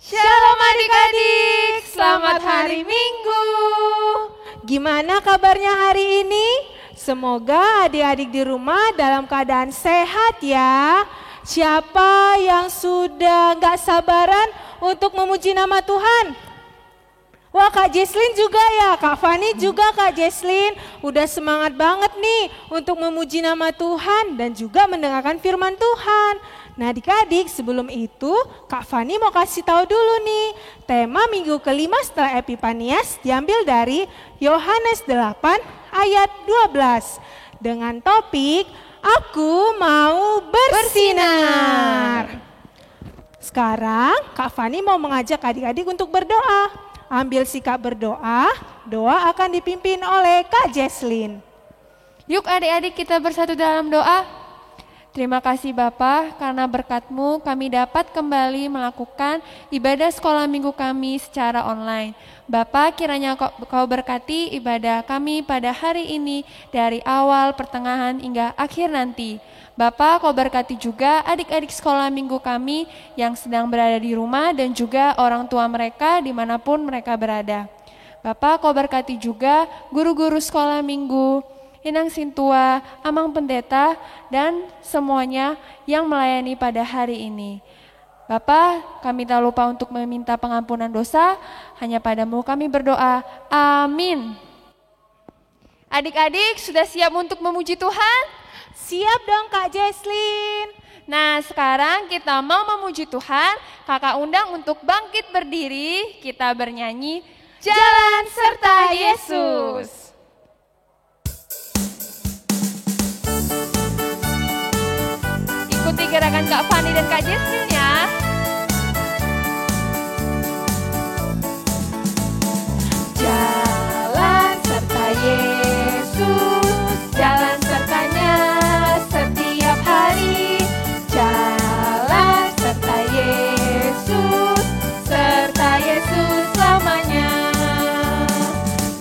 Shalom adik-adik, selamat hari Minggu. Gimana kabarnya hari ini? Semoga adik-adik di rumah dalam keadaan sehat ya. Siapa yang sudah gak sabaran untuk memuji nama Tuhan? Wah, Kak Jesslyn juga ya, Kak Fani juga, Kak Jesslyn udah semangat banget nih untuk memuji nama Tuhan dan juga mendengarkan firman Tuhan. Nah adik-adik, sebelum itu Kak Fani mau kasih tahu dulu nih, tema minggu kelima setelah Epifanias diambil dari Yohanes 8 ayat 12 dengan topik Aku mau bersinar. Sekarang Kak Fani mau mengajak adik-adik untuk berdoa. Ambil sikap berdoa, doa akan dipimpin oleh Kak Jesslyn. Yuk adik-adik kita bersatu dalam doa. Terima kasih Bapa, karena berkat-Mu kami dapat kembali melakukan ibadah sekolah minggu kami secara online. Bapa, kiranya Kau berkati ibadah kami pada hari ini dari awal, pertengahan hingga akhir nanti. Bapa, Kau berkati juga adik-adik sekolah minggu kami yang sedang berada di rumah dan juga orang tua mereka dimanapun mereka berada. Bapa, Kau berkati juga guru-guru sekolah minggu, Inang Sintua, Amang Pendeta, dan semuanya yang melayani pada hari ini. Bapa, kami tak lupa untuk meminta pengampunan dosa, hanya padamu kami berdoa. Amin. Adik-adik sudah siap untuk memuji Tuhan? Siap dong Kak Jesslyn. Nah sekarang kita mau memuji Tuhan, kakak undang untuk bangkit berdiri, kita bernyanyi Jalan Serta Yesus. Ikuti gerakan Kak Fani dan Kak Jesslyn ya. Jalan serta Yesus, jalan sertanya setiap hari. Jalan serta Yesus selamanya.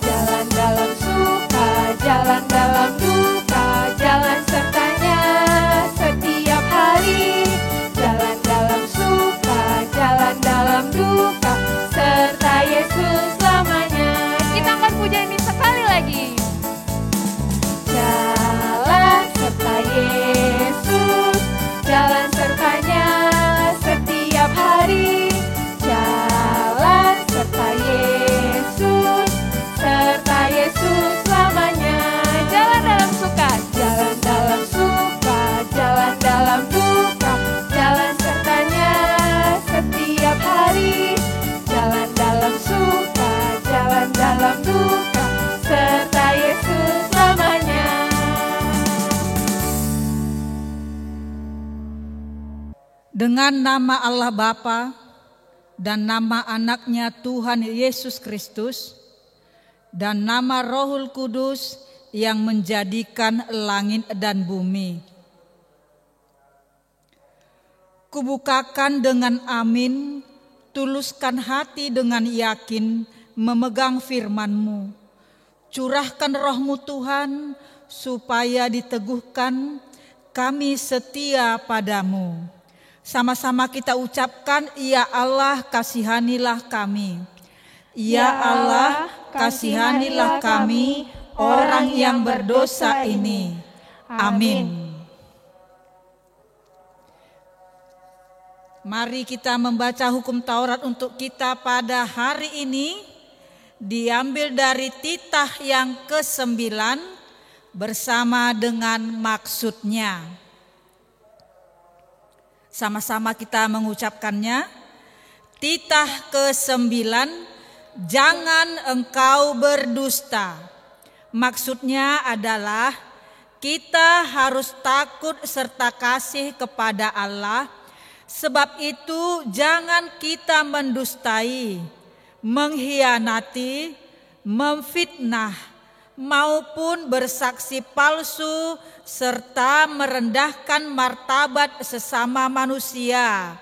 Jalan dalam suka, jalan dalam duka, jalan sertanya setiap hari. Jalan dalam suka, jalan dalam duka, serta Yesus selamanya. Kita akan puja ini sekali lagi. Jalan serta Yesus, jalan sertanya setiap hari. Jalan serta Yesus selamanya. Jalan dalam suka, jalan dalam suka, jalan dalam duka, jalan sertanya setiap hari. Jalan dalam suka, jalan dalam duka, serta Yesus selamanya. Dengan nama Allah Bapa dan nama anaknya Tuhan Yesus Kristus dan nama Rohul Kudus yang menjadikan langit dan bumi. Kubukakan dengan amin, tuluskan hati dengan yakin memegang firman-Mu. Curahkan roh-Mu Tuhan supaya diteguhkan kami setia padamu. Sama-sama kita ucapkan, Ya Allah kasihanilah kami. Ya Allah kasihanilah kami orang yang berdosa ini. Amin. Mari kita membaca hukum Taurat untuk kita pada hari ini. Diambil dari titah yang ke-9 bersama dengan maksudnya. Sama-sama kita mengucapkannya. Titah ke-9, jangan engkau berdusta. Maksudnya adalah kita harus takut serta kasih kepada Allah. Sebab itu jangan kita mendustai, mengkhianati, memfitnah, maupun bersaksi palsu serta merendahkan martabat sesama manusia.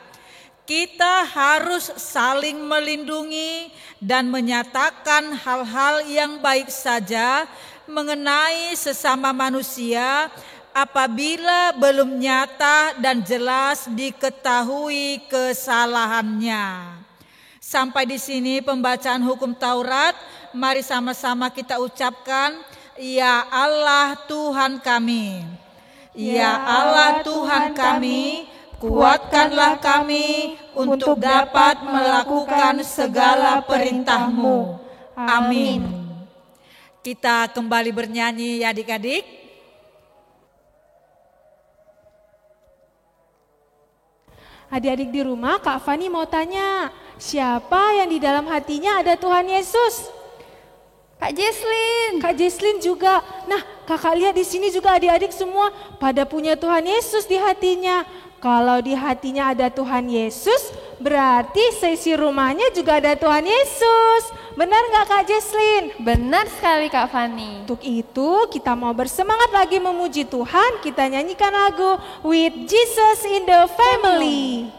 Kita harus saling melindungi dan menyatakan hal-hal yang baik saja mengenai sesama manusia apabila belum nyata dan jelas diketahui kesalahannya. Sampai di sini pembacaan hukum Taurat. Mari sama-sama kita ucapkan, ya Allah Tuhan kami. Ya Allah Tuhan kami, kuatkanlah kami untuk dapat melakukan segala perintah-Mu. Amin. Kita kembali bernyanyi ya adik-adik. Adik-adik di rumah, Kak Fani mau tanya, siapa yang di dalam hatinya ada Tuhan Yesus? Kak Jesslyn. Kak Jesslyn juga. Nah, kakak lihat di sini juga adik-adik semua pada punya Tuhan Yesus di hatinya. Kalau di hatinya ada Tuhan Yesus, berarti seisi rumahnya juga ada Tuhan Yesus. Benar nggak Kak Jesslyn? Benar sekali Kak Fani. Untuk itu kita mau bersemangat lagi memuji Tuhan. Kita nyanyikan lagu With Jesus in the Family.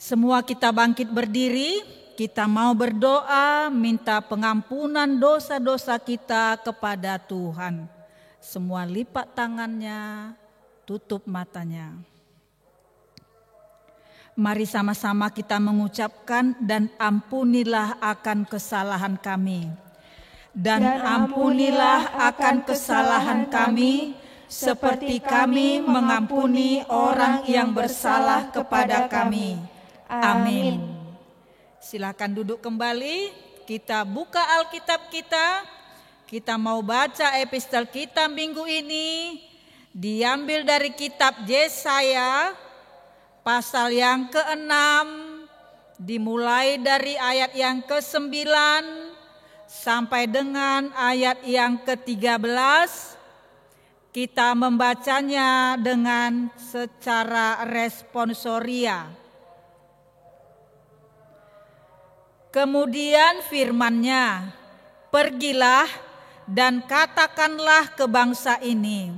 Semua kita bangkit berdiri, kita mau berdoa minta pengampunan dosa-dosa kita kepada Tuhan. Semua lipat tangannya, tutup matanya. Mari sama-sama kita mengucapkan, dan ampunilah akan kesalahan kami. Dan ampunilah akan kesalahan kami, seperti kami mengampuni orang yang bersalah kepada kami. Amin. Silakan duduk kembali. Kita buka Alkitab kita. Kita mau baca epistel kita minggu ini. Diambil dari kitab Yesaya pasal yang ke-6, dimulai dari ayat yang ke-9 sampai dengan ayat yang ke-13. Kita membacanya dengan secara responsoria. Kemudian firman-Nya, pergilah dan katakanlah ke bangsa ini,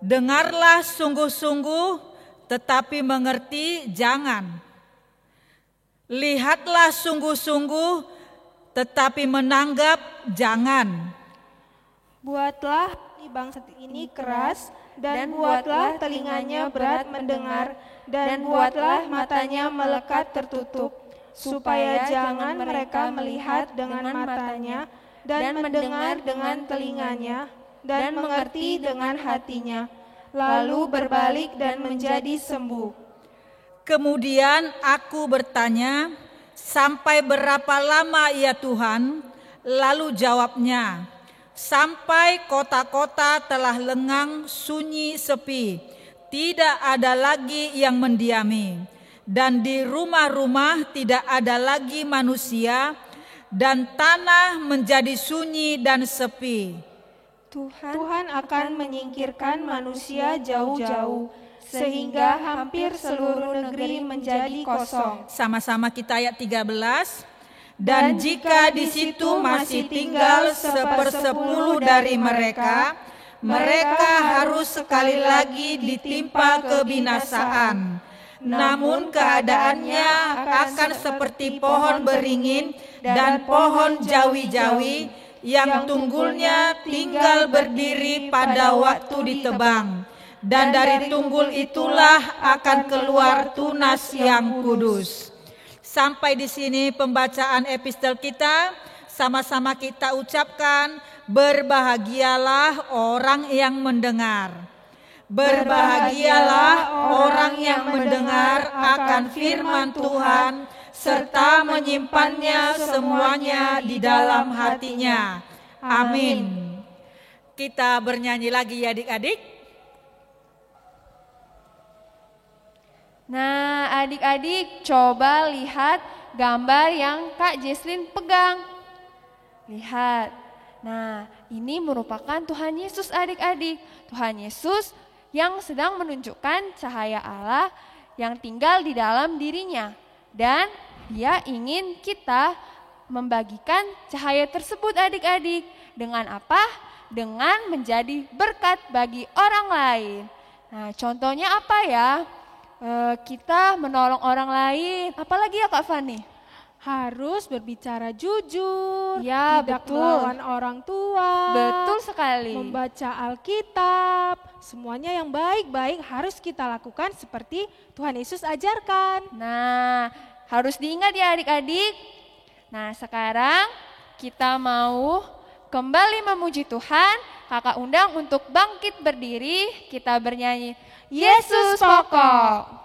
dengarlah sungguh-sungguh tetapi mengerti jangan. Lihatlah sungguh-sungguh tetapi menanggap jangan. Buatlah di bangsa ini keras, dan buatlah telinganya berat mendengar, dan buatlah matanya melekat tertutup, supaya jangan mereka melihat dengan matanya, dan mendengar dengan telinganya, dan mengerti dengan hatinya, lalu berbalik dan menjadi sembuh. Kemudian aku bertanya, sampai berapa lama ya Tuhan? Lalu jawabnya, sampai kota-kota telah lengang, sunyi, sepi, tidak ada lagi yang mendiami. Dan di rumah-rumah tidak ada lagi manusia, dan tanah menjadi sunyi dan sepi. Tuhan akan menyingkirkan manusia jauh-jauh, sehingga hampir seluruh negeri menjadi kosong. Sama-sama kita ayat 13. Dan jika di situ masih tinggal 1/10 dari mereka, mereka harus sekali lagi ditimpa kebinasaan. Namun keadaannya akan seperti pohon beringin dan pohon jawi-jawi yang tunggulnya tinggal berdiri pada waktu ditebang. dan dari tunggul itulah akan keluar tunas yang kudus. Sampai di sini pembacaan epistel kita, sama-sama kita ucapkan, berbahagialah orang yang mendengar. Berbahagialah orang yang mendengar akan firman Tuhan, serta menyimpannya semuanya di dalam hatinya. Amin. Kita bernyanyi lagi ya adik-adik. Nah, adik-adik coba lihat gambar yang Kak Jesslyn pegang. Lihat. Nah, ini merupakan Tuhan Yesus adik-adik. Tuhan Yesus yang sedang menunjukkan cahaya Allah yang tinggal di dalam dirinya. Dan Dia ingin kita membagikan cahaya tersebut adik-adik. Dengan apa? Dengan menjadi berkat bagi orang lain. Nah, contohnya apa ya? Kita menolong orang lain. Apalagi ya Kak Fani? Harus berbicara jujur, Ya, tidak betul. melawan orang tua, Betul sekali. membaca Alkitab. Semuanya yang baik-baik harus kita lakukan seperti Tuhan Yesus ajarkan. Nah, harus diingat ya adik-adik. Nah, sekarang kita mau kembali memuji Tuhan. Kakak undang untuk bangkit berdiri. Kita bernyanyi Yesus pokok.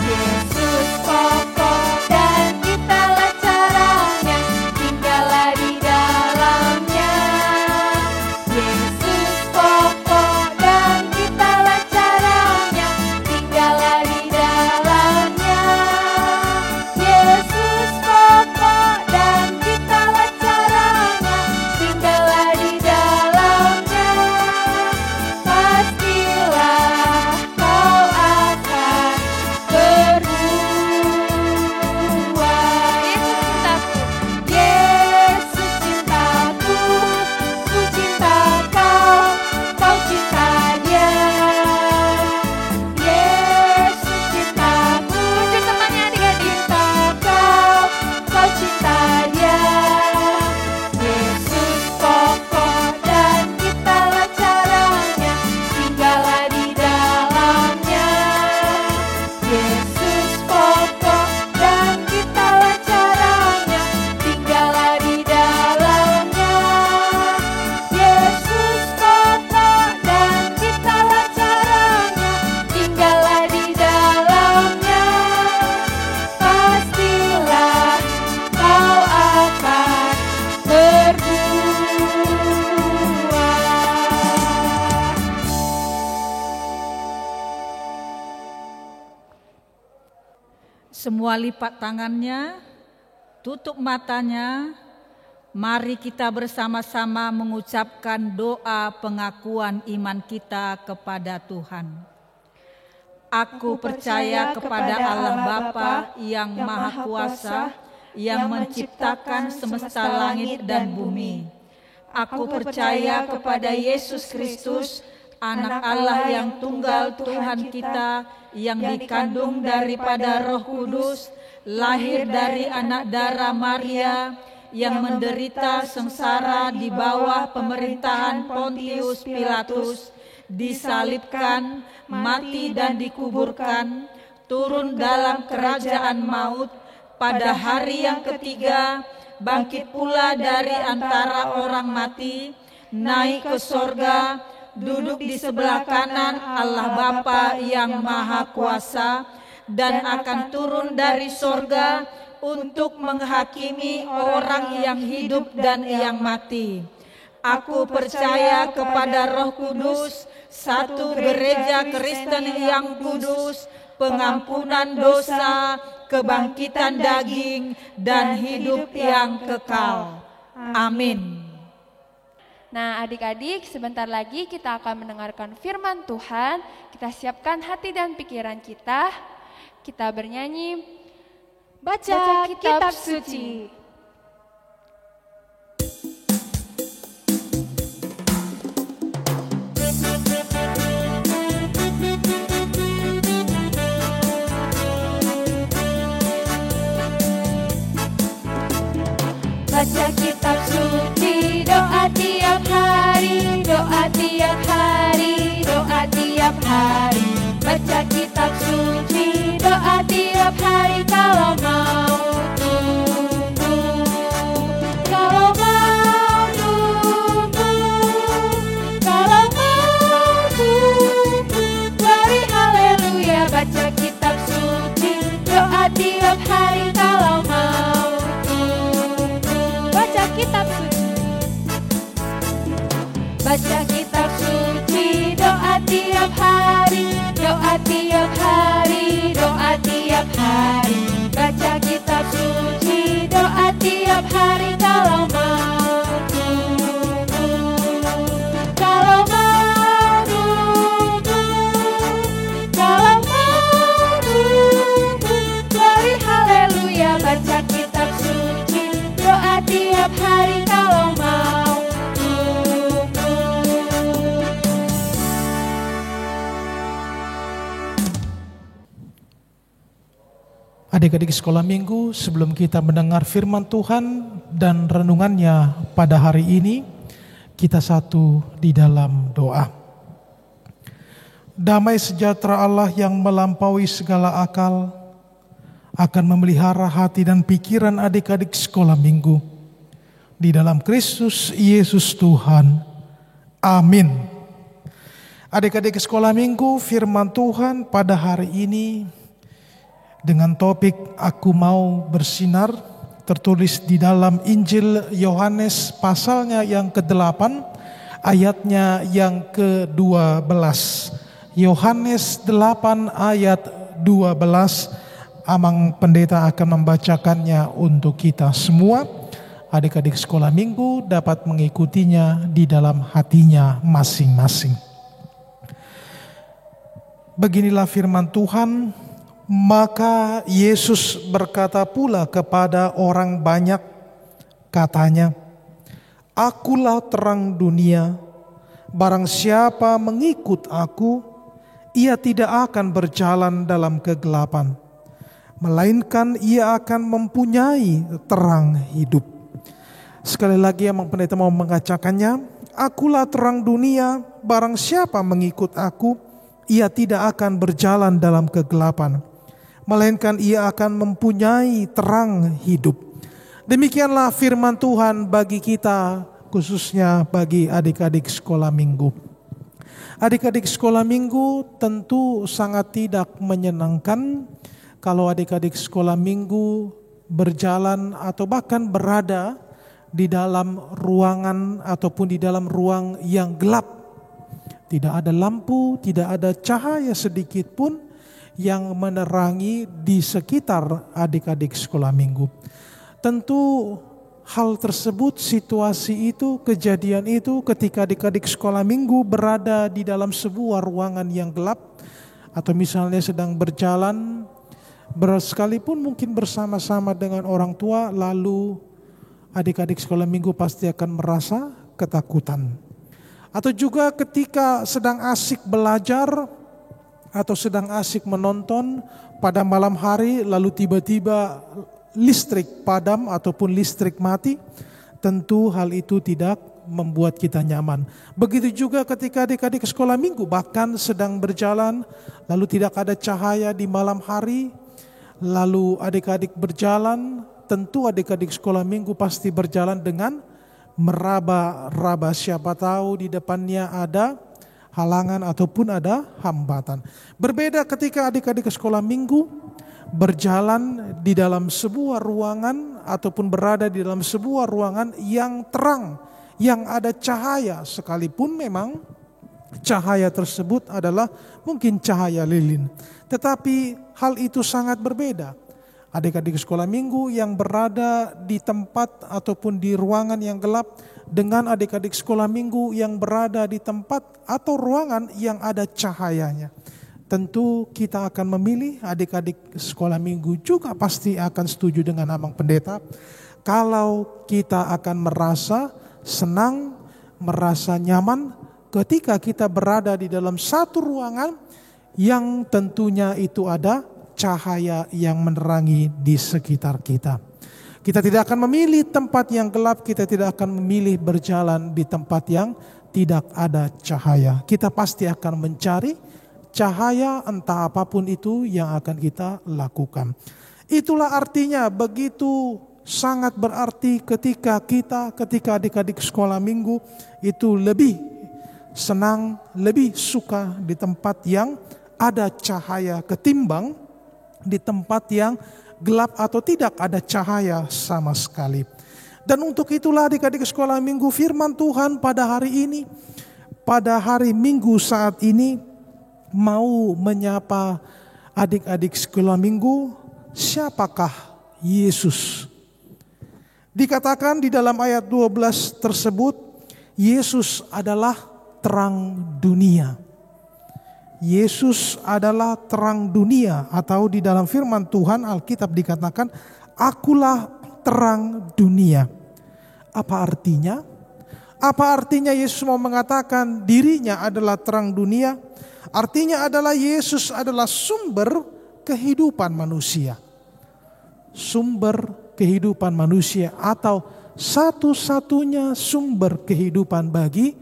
Yesus pokok dan kitalah caranya, tinggallah di dalamnya. Yesus pokok dan kitalah caranya, tinggallah di dalamnya. Yesus pokok dan kitalah caranya, tinggallah di dalamnya. Pastilah kau akan Yesus cintaku, ku cinta kau, kau cinta dia. Yesus cintaku, tunjuk temannya adik-adik. Cinta kau, kau cinta dia. Yesus pokok dan kitalah caranya, tinggallah di dalamnya. Yesus pokok dan kitalah caranya, tinggallah di dalamnya. Yesus pokok dan kitalah caranya, tinggallah di dalamnya. Pastilah kau akan berbuah. Semua lipat tangannya, tutup matanya. Mari kita bersama-sama mengucapkan doa pengakuan iman kita kepada Tuhan. Aku percaya kepada Allah Bapa yang Maha Kuasa, yang menciptakan semesta langit dan bumi. Aku percaya kepada Yesus Kristus, Anak Allah yang tunggal Tuhan kita, yang dikandung daripada Roh Kudus, lahir dari anak darah Maria, yang menderita sengsara di bawah pemerintahan Pontius Pilatus, disalibkan, mati dan dikuburkan, turun dalam kerajaan maut, pada hari yang ketiga bangkit pula dari antara orang mati, naik ke sorga, duduk di sebelah kanan Allah Bapa yang Maha Kuasa, dan akan turun dari sorga untuk menghakimi orang yang hidup dan yang mati. Aku percaya kepada Roh Kudus, satu gereja Kristen yang kudus, pengampunan dosa, kebangkitan daging, dan hidup yang kekal. Amin. Nah, adik-adik, sebentar lagi kita akan mendengarkan firman Tuhan. Kita siapkan hati dan pikiran kita. Kita bernyanyi Baca kitab suci. Baca kitab suci, doa tiap hari, doa tiap hari, doa tiap hari. Baca kitab suci, doa tiap hari kalau mau tumbuh, kalau mau tumbuh, kalau mau tumbuh. Glory haleluya, baca kitab suci, doa tiap hari kalau mau tumbuh. Adik-adik sekolah minggu, sebelum kita mendengar firman Tuhan dan renungannya pada hari ini, kita satu di dalam doa. Damai sejahtera Allah yang melampaui segala akal akan memelihara hati dan pikiran adik-adik sekolah minggu di dalam Kristus Yesus Tuhan. Amin. Adik-adik sekolah minggu, firman Tuhan pada hari ini dengan topik Aku Mau Bersinar, tertulis di dalam Injil Yohanes pasalnya yang ke-8, ayatnya yang ke-12. Yohanes 8 ayat 12, Amang Pendeta akan membacakannya untuk kita semua. Adik-adik sekolah minggu dapat mengikutinya di dalam hatinya masing-masing. Beginilah firman Tuhan. Maka Yesus berkata pula kepada orang banyak, katanya, Akulah terang dunia, barang siapa mengikut aku, ia tidak akan berjalan dalam kegelapan, melainkan ia akan mempunyai terang hidup. Sekali lagi Amang Pendeta mau mengacakannya, Akulah terang dunia, barang siapa mengikut aku, ia tidak akan berjalan dalam kegelapan, melainkan ia akan mempunyai terang hidup. Demikianlah firman Tuhan bagi kita, khususnya bagi adik-adik sekolah minggu. Adik-adik sekolah minggu tentu sangat tidak menyenangkan kalau adik-adik sekolah minggu berjalan atau bahkan berada di dalam ruangan ataupun di dalam ruang yang gelap. Tidak ada lampu, tidak ada cahaya sedikit pun yang menerangi di sekitar adik-adik sekolah minggu. Tentu hal tersebut, situasi itu, kejadian itu ketika adik-adik sekolah minggu berada di dalam sebuah ruangan yang gelap, atau misalnya sedang berjalan, sekalipun mungkin bersama-sama dengan orang tua, lalu adik-adik sekolah minggu pasti akan merasa ketakutan. Atau juga ketika sedang asik belajar, atau sedang asik menonton pada malam hari, lalu tiba-tiba listrik padam ataupun listrik mati, tentu hal itu tidak membuat kita nyaman. Begitu juga ketika adik-adik sekolah minggu bahkan sedang berjalan, lalu tidak ada cahaya di malam hari, lalu adik-adik berjalan, tentu adik-adik sekolah minggu pasti berjalan dengan meraba-raba, siapa tahu di depannya ada halangan ataupun ada hambatan. Berbeda ketika adik-adik sekolah minggu berjalan di dalam sebuah ruangan ataupun berada di dalam sebuah ruangan yang terang, yang ada cahaya, sekalipun memang cahaya tersebut adalah mungkin cahaya lilin. Tetapi hal itu sangat berbeda. Adik-adik sekolah minggu yang berada di tempat ataupun di ruangan yang gelap dengan adik-adik sekolah minggu yang berada di tempat atau ruangan yang ada cahayanya. Tentu kita akan memilih, adik-adik sekolah minggu juga pasti akan setuju dengan Amang Pendeta, kalau kita akan merasa senang, merasa nyaman ketika kita berada di dalam satu ruangan yang tentunya itu ada cahaya yang menerangi di sekitar kita. Kita tidak akan memilih tempat yang gelap, kita tidak akan memilih berjalan di tempat yang tidak ada cahaya. Kita pasti akan mencari cahaya, entah apapun itu yang akan kita lakukan. Itulah artinya begitu sangat berarti ketika adik-adik sekolah minggu itu lebih senang, lebih suka di tempat yang ada cahaya ketimbang di tempat yang gelap atau tidak ada cahaya sama sekali. Dan untuk itulah adik-adik sekolah minggu, firman Tuhan pada hari ini pada hari Minggu saat ini mau menyapa adik-adik sekolah minggu, siapakah Yesus? Dikatakan di dalam ayat 12 tersebut, Yesus adalah terang dunia. Yesus adalah terang dunia, atau di dalam firman Tuhan Alkitab dikatakan, akulah terang dunia. Apa artinya? Apa artinya Yesus mau mengatakan dirinya adalah terang dunia? Artinya adalah Yesus adalah sumber kehidupan manusia. Sumber kehidupan manusia, atau satu-satunya sumber kehidupan bagi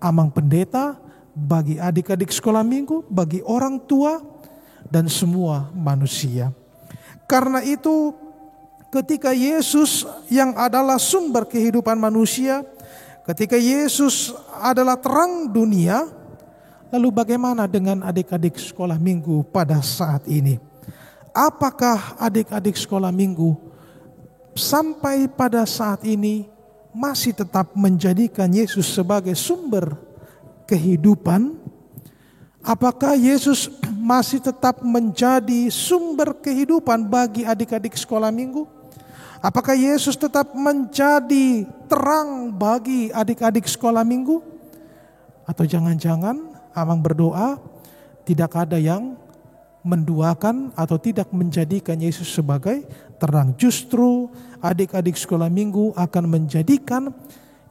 amang pendeta, bagi adik-adik sekolah minggu, bagi orang tua, dan semua manusia. Karena itu ketika Yesus yang adalah sumber kehidupan manusia, ketika Yesus adalah terang dunia, lalu bagaimana dengan adik-adik sekolah minggu pada saat ini? Apakah adik-adik sekolah minggu sampai pada saat ini masih tetap menjadikan Yesus sebagai sumber kehidupan? Apakah Yesus masih tetap menjadi sumber kehidupan bagi adik-adik sekolah minggu? Apakah Yesus tetap menjadi terang bagi adik-adik sekolah minggu? Atau jangan-jangan amang berdoa tidak ada yang menduakan atau tidak menjadikan Yesus sebagai terang. Justru adik-adik sekolah minggu akan menjadikan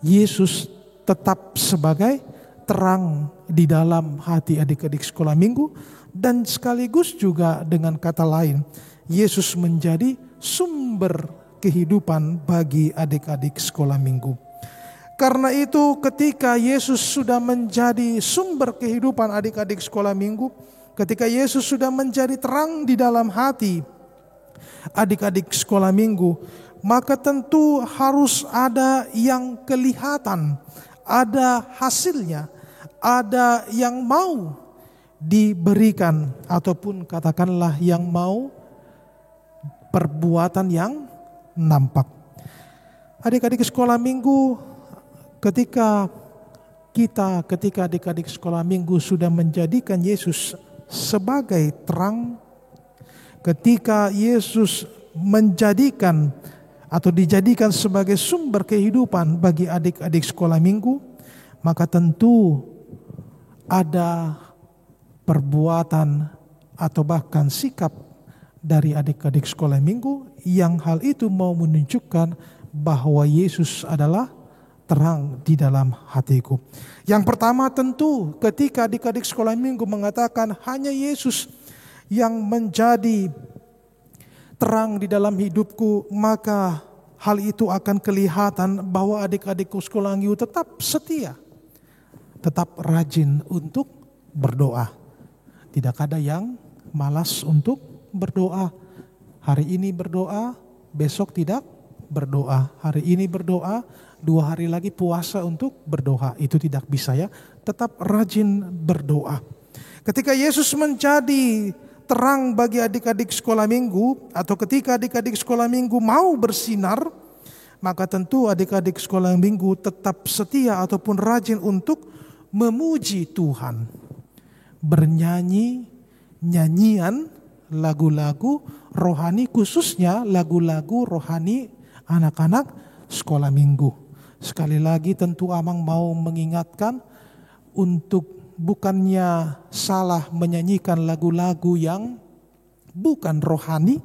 Yesus tetap sebagai terang di dalam hati adik-adik sekolah minggu, dan sekaligus juga dengan kata lain, Yesus menjadi sumber kehidupan bagi adik-adik sekolah minggu. Karena itu ketika Yesus sudah menjadi sumber kehidupan adik-adik sekolah minggu, ketika Yesus sudah menjadi terang di dalam hati adik-adik sekolah minggu, maka tentu harus ada yang kelihatan, ada hasilnya, ada yang mau diberikan, ataupun katakanlah yang mau perbuatan yang nampak. Adik-adik sekolah minggu, ketika adik-adik sekolah minggu sudah menjadikan Yesus sebagai terang, ketika Yesus menjadikan atau dijadikan sebagai sumber kehidupan bagi adik-adik sekolah minggu, maka tentu ada perbuatan atau bahkan sikap dari adik-adik sekolah minggu yang hal itu mau menunjukkan bahwa Yesus adalah terang di dalam hatiku. Yang pertama tentu ketika adik-adik sekolah minggu mengatakan hanya Yesus yang menjadi terang di dalam hidupku, maka hal itu akan kelihatan bahwa adik-adik sekolah minggu tetap setia, tetap rajin untuk berdoa. Tidak ada yang malas untuk berdoa. Hari ini berdoa, besok tidak berdoa. Hari ini berdoa, 2 hari lagi puasa untuk berdoa. Itu tidak bisa ya. Tetap rajin berdoa. Ketika Yesus menjadi terang bagi adik-adik sekolah minggu, atau ketika adik-adik sekolah minggu mau bersinar, maka tentu adik-adik sekolah minggu tetap setia ataupun rajin untuk memuji Tuhan. Bernyanyi nyanyian lagu-lagu rohani, khususnya lagu-lagu rohani anak-anak sekolah minggu. Sekali lagi tentu amang mau mengingatkan untuk bukannya salah menyanyikan lagu-lagu yang bukan rohani,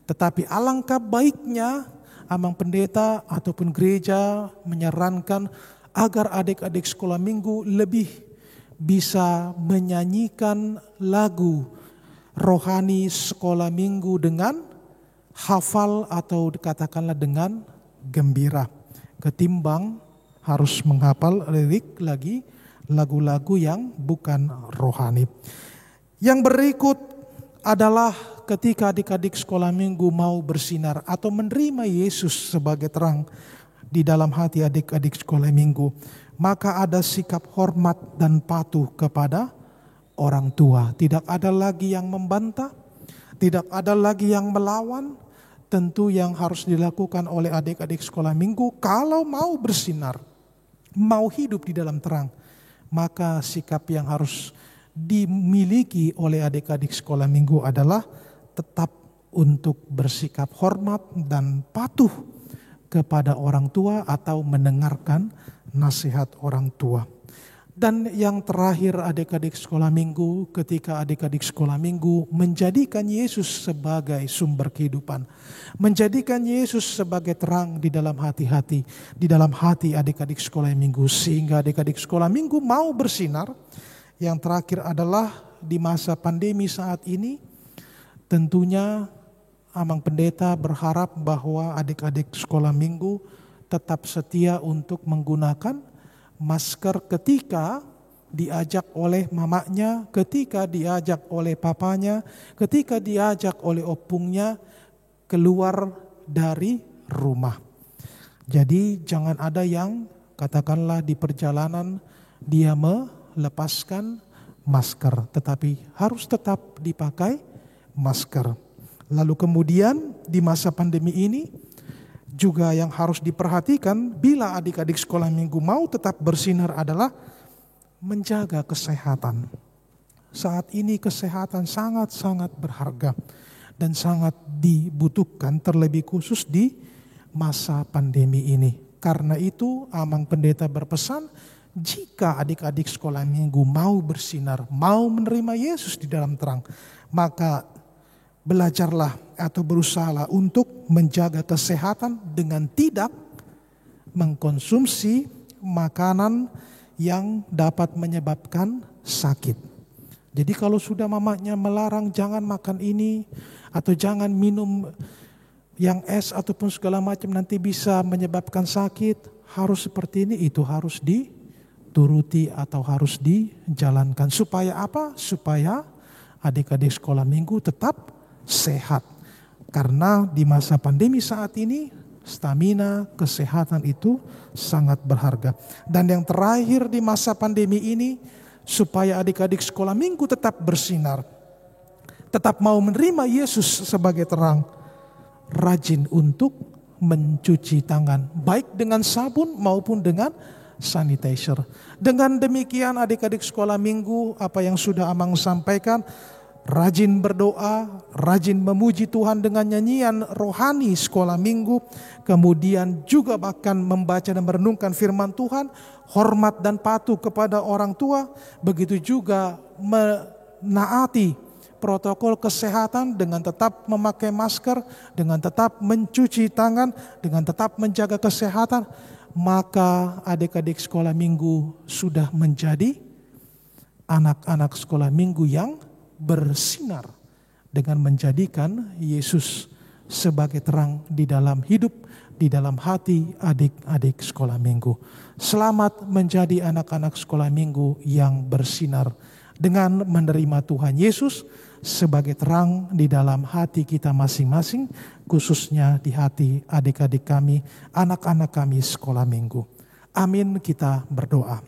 tetapi alangkah baiknya amang pendeta ataupun gereja menyarankan agar adik-adik sekolah minggu lebih bisa menyanyikan lagu rohani sekolah minggu dengan hafal atau katakanlah dengan gembira, ketimbang harus menghafal lirik lagi lagu-lagu yang bukan rohani. Yang berikut adalah ketika adik-adik sekolah minggu mau bersinar atau menerima Yesus sebagai terang di dalam hati adik-adik sekolah minggu, maka ada sikap hormat dan patuh kepada orang tua. Tidak ada lagi yang membantah, tidak ada lagi yang melawan. Tentu yang harus dilakukan oleh adik-adik sekolah minggu kalau mau bersinar, mau hidup di dalam terang, maka sikap yang harus dimiliki oleh adik-adik sekolah minggu adalah tetap untuk bersikap hormat dan patuh kepada orang tua atau mendengarkan nasihat orang tua. Dan yang terakhir adik-adik sekolah minggu, ketika adik-adik sekolah minggu menjadikan Yesus sebagai sumber kehidupan. Menjadikan Yesus sebagai terang di dalam hati-hati, di dalam hati adik-adik sekolah minggu. Sehingga adik-adik sekolah minggu mau bersinar. Yang terakhir adalah di masa pandemi saat ini, tentunya Amang Pendeta berharap bahwa adik-adik sekolah minggu tetap setia untuk menggunakan masker ketika diajak oleh mamanya, ketika diajak oleh papanya, ketika diajak oleh opungnya keluar dari rumah. Jadi jangan ada yang katakanlah di perjalanan dia melepaskan masker, tetapi harus tetap dipakai masker. Lalu kemudian di masa pandemi ini juga yang harus diperhatikan bila adik-adik sekolah minggu mau tetap bersinar adalah menjaga kesehatan. Saat ini kesehatan sangat-sangat berharga dan sangat dibutuhkan terlebih khusus di masa pandemi ini. Karena itu Amang Pendeta berpesan, jika adik-adik sekolah minggu mau bersinar, mau menerima Yesus di dalam terang, maka belajarlah atau berusahalah untuk menjaga kesehatan dengan tidak mengkonsumsi makanan yang dapat menyebabkan sakit. Jadi kalau sudah mamanya melarang jangan makan ini atau jangan minum yang es ataupun segala macam nanti bisa menyebabkan sakit, harus seperti ini, itu harus dituruti atau harus dijalankan. Supaya apa? Supaya adik-adik sekolah minggu tetap sehat. Karena di masa pandemi saat ini stamina, kesehatan itu sangat berharga. Dan yang terakhir di masa pandemi ini, supaya adik-adik sekolah minggu tetap bersinar, tetap mau menerima Yesus sebagai terang, rajin untuk mencuci tangan, baik dengan sabun maupun dengan sanitizer. Dengan demikian adik-adik sekolah minggu, apa yang sudah Amang sampaikan, rajin berdoa, rajin memuji Tuhan dengan nyanyian rohani sekolah minggu, kemudian juga bahkan membaca dan merenungkan firman Tuhan, hormat dan patuh kepada orang tua, begitu juga menaati protokol kesehatan dengan tetap memakai masker, dengan tetap mencuci tangan, dengan tetap menjaga kesehatan, maka adik-adik sekolah minggu sudah menjadi anak-anak sekolah minggu yang bersinar dengan menjadikan Yesus sebagai terang di dalam hidup, di dalam hati adik-adik sekolah minggu. Selamat menjadi anak-anak sekolah minggu yang bersinar dengan menerima Tuhan Yesus sebagai terang di dalam hati kita masing-masing, khususnya di hati adik-adik kami, anak-anak kami sekolah minggu. Amin, kita berdoa.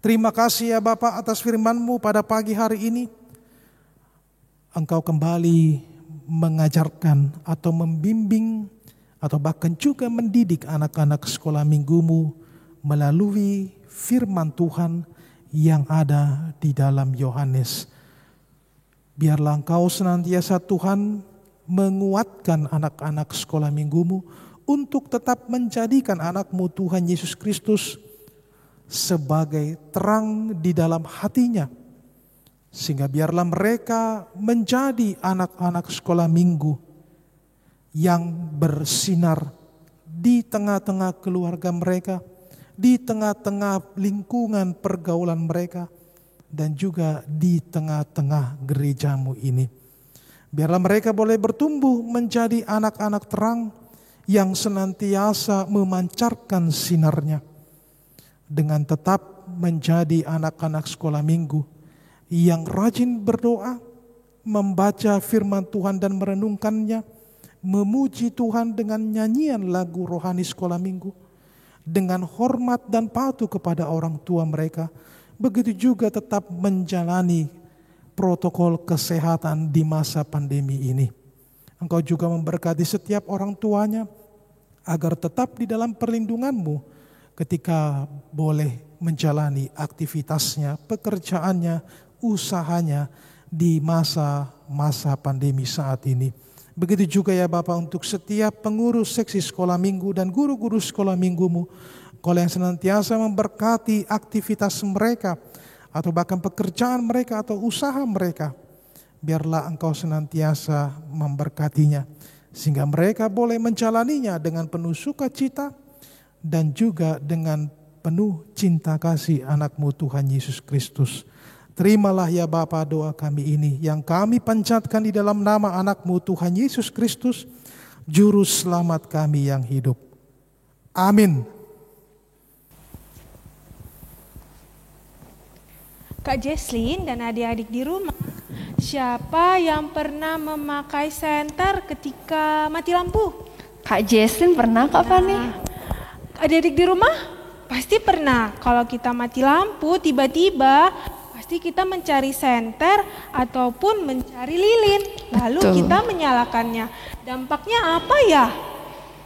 Terima kasih ya Bapak atas firman-Mu pada pagi hari ini. Engkau kembali mengajarkan atau membimbing atau bahkan juga mendidik anak-anak sekolah minggu-Mu melalui firman Tuhan yang ada di dalam Yohanes. Biarlah Engkau senantiasa Tuhan menguatkan anak-anak sekolah minggu-Mu untuk tetap menjadikan anak-Mu Tuhan Yesus Kristus sebagai terang di dalam hatinya. Sehingga biarlah mereka menjadi anak-anak sekolah minggu yang bersinar di tengah-tengah keluarga mereka, di tengah-tengah lingkungan pergaulan mereka, dan juga di tengah-tengah gereja-Mu ini. Biarlah mereka boleh bertumbuh menjadi anak-anak terang yang senantiasa memancarkan sinarnya, dengan tetap menjadi anak-anak sekolah minggu yang rajin berdoa, membaca firman Tuhan dan merenungkannya, memuji Tuhan dengan nyanyian lagu rohani sekolah minggu, dengan hormat dan patuh kepada orang tua mereka, begitu juga tetap menjalani protokol kesehatan di masa pandemi ini. Engkau juga memberkati setiap orang tuanya agar tetap di dalam perlindungan-Mu ketika boleh menjalani aktivitasnya, pekerjaannya, usahanya di masa-masa pandemi saat ini. Begitu juga ya Bapak untuk setiap pengurus seksi sekolah minggu dan guru-guru sekolah minggumu. Kau yang senantiasa memberkati aktivitas mereka atau bahkan pekerjaan mereka atau usaha mereka. Biarlah Engkau senantiasa memberkatinya sehingga mereka boleh menjalaninya dengan penuh sukacita dan juga dengan penuh cinta kasih anak-Mu Tuhan Yesus Kristus. Terimalah ya Bapa doa kami ini yang kami panjatkan di dalam nama anak-Mu Tuhan Yesus Kristus, Juru Selamat kami yang hidup. Amin. Kak Jesslyn dan adik-adik di rumah, siapa yang pernah memakai senter ketika mati lampu? Kak Jesslyn pernah Kak Fani? Adik-adik di rumah pasti pernah. Kalau kita mati lampu tiba-tiba, pasti kita mencari senter ataupun mencari lilin. Lalu Betul. kita menyalakannya. Dampaknya apa ya?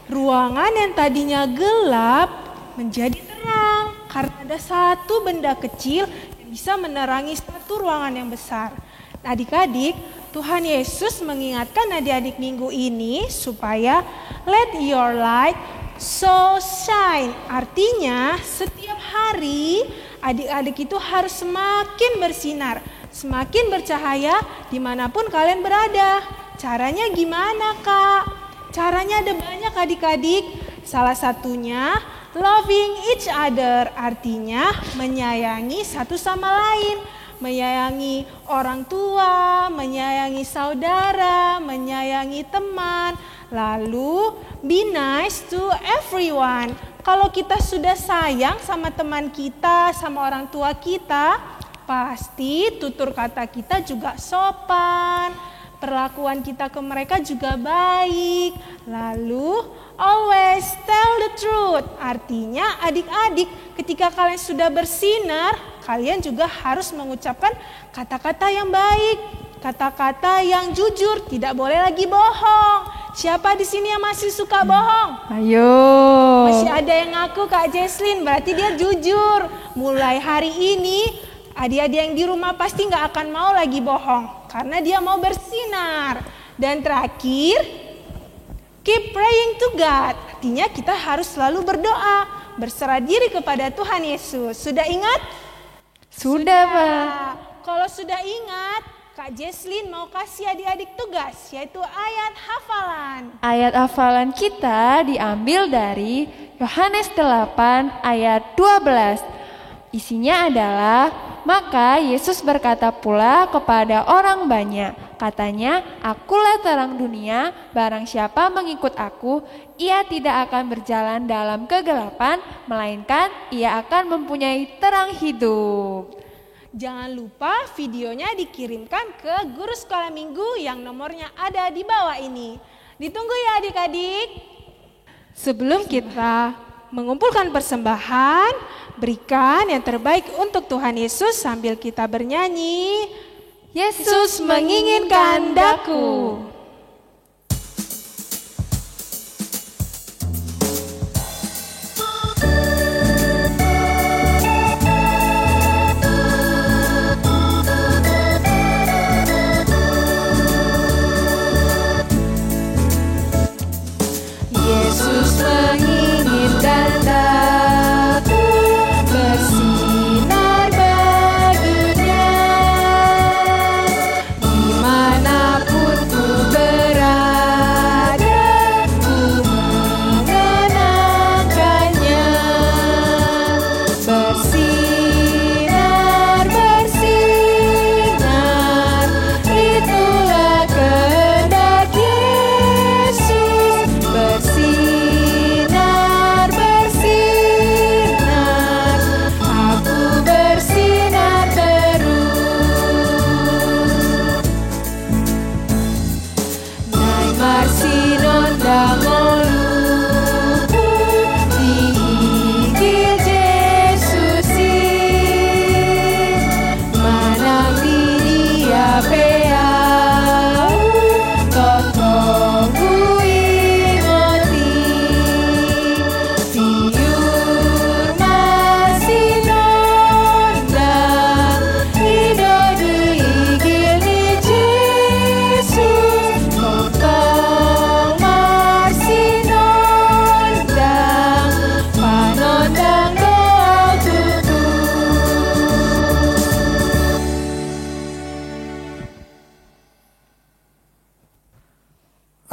Ruangan yang tadinya gelap menjadi terang. Karena ada satu benda kecil yang bisa menerangi satu ruangan yang besar. Adik-adik, Tuhan Yesus mengingatkan adik-adik minggu ini supaya let your light so shine. Artinya setiap hari adik-adik itu harus semakin bersinar, semakin bercahaya dimanapun kalian berada. Caranya gimana Kak? Caranya ada banyak adik-adik. Salah satunya loving each other, artinya menyayangi satu sama lain. Menyayangi orang tua, menyayangi saudara, menyayangi teman. Lalu be nice to everyone. Kalau kita sudah sayang sama teman kita, sama orang tua kita, pasti tutur kata kita juga sopan. Perlakuan kita ke mereka juga baik. Lalu always tell the truth. Artinya adik-adik ketika kalian sudah bersinar, kalian juga harus mengucapkan kata-kata yang baik, kata-kata yang jujur, tidak boleh lagi bohong. Siapa di sini yang masih suka bohong? Ayo. Masih ada yang ngaku Kak Jesslyn, berarti dia jujur. Mulai hari ini adik-adik yang di rumah pasti gak akan mau lagi bohong, karena dia mau bersinar. Dan terakhir, keep praying to God. Artinya kita harus selalu berdoa, berserah diri kepada Tuhan Yesus. Sudah ingat? Sudah Pak. Kalau sudah ingat, Kak Jesslyn mau kasih adik-adik tugas, yaitu ayat hafalan. Ayat hafalan kita diambil dari Yohanes 8 ayat 12. Isinya adalah, maka Yesus berkata pula kepada orang banyak, katanya, akulah terang dunia, barang siapa mengikut aku, ia tidak akan berjalan dalam kegelapan, melainkan ia akan mempunyai terang hidup. Jangan lupa videonya dikirimkan ke guru sekolah minggu yang nomornya ada di bawah ini. Ditunggu ya adik-adik. Sebelum kita mengumpulkan persembahan, berikan yang terbaik untuk Tuhan Yesus sambil kita bernyanyi, Yesus menginginkan daku. Yesus menginginkan daku bersinar baginya, dimanapun ku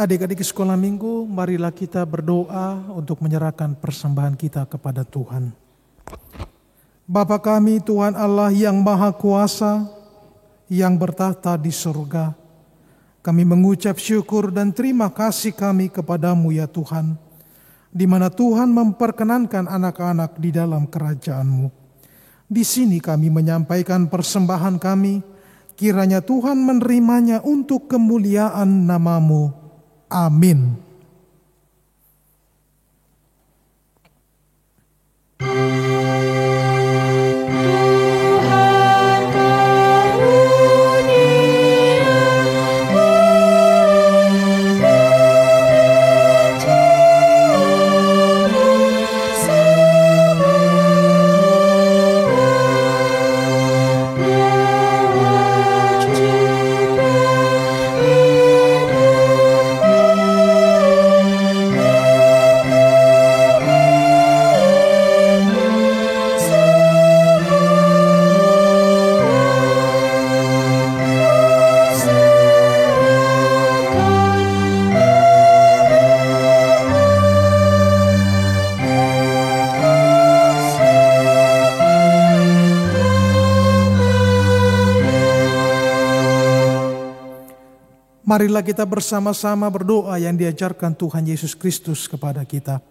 Adik-adik sekolah minggu, marilah kita berdoa untuk menyerahkan persembahan kita kepada Tuhan. Bapa kami, Tuhan Allah yang Maha Kuasa, yang bertahta di surga, kami mengucap syukur dan terima kasih kami kepadamu ya Tuhan, di mana Tuhan memperkenankan anak-anak di dalam kerajaan-Mu. Di sini kami menyampaikan persembahan kami, kiranya Tuhan menerimanya untuk kemuliaan nama-Mu. Amin. Marilah kita bersama-sama berdoa yang diajarkan Tuhan Yesus Kristus kepada kita.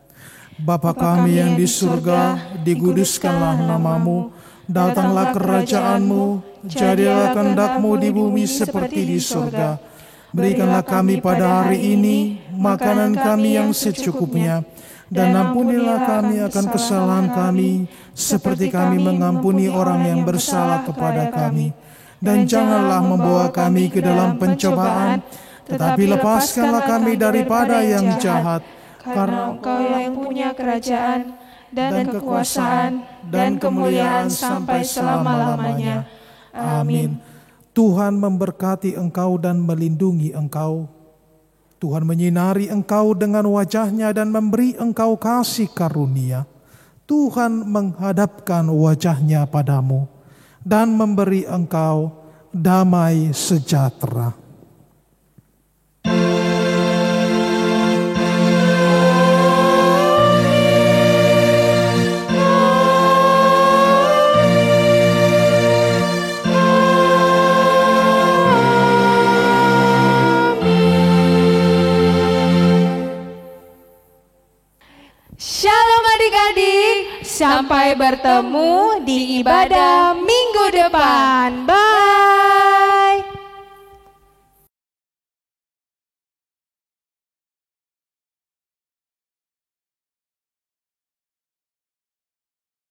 Bapa kami yang di surga, dikuduskanlah nama-Mu, datanglah kerajaan-Mu, jadilah kehendak-Mu di bumi seperti di surga. Berikanlah kami pada hari ini makanan kami yang secukupnya, dan ampunilah kami akan kesalahan kami, seperti kami mengampuni orang yang bersalah kepada kami. Dan janganlah membawa kami ke dalam pencobaan, tetapi lepaskanlah kami daripada yang jahat. Karena Engkau yang punya kerajaan dan kekuasaan dan kemuliaan sampai selama-lamanya. Amin. Tuhan memberkati engkau dan melindungi engkau. Tuhan menyinari engkau dengan wajah-Nya dan memberi engkau kasih karunia. Tuhan menghadapkan wajah-Nya padamu dan memberi engkau damai sejahtera. Shalom adik-adik, sampai bertemu di ibadah minggu depan. Bye.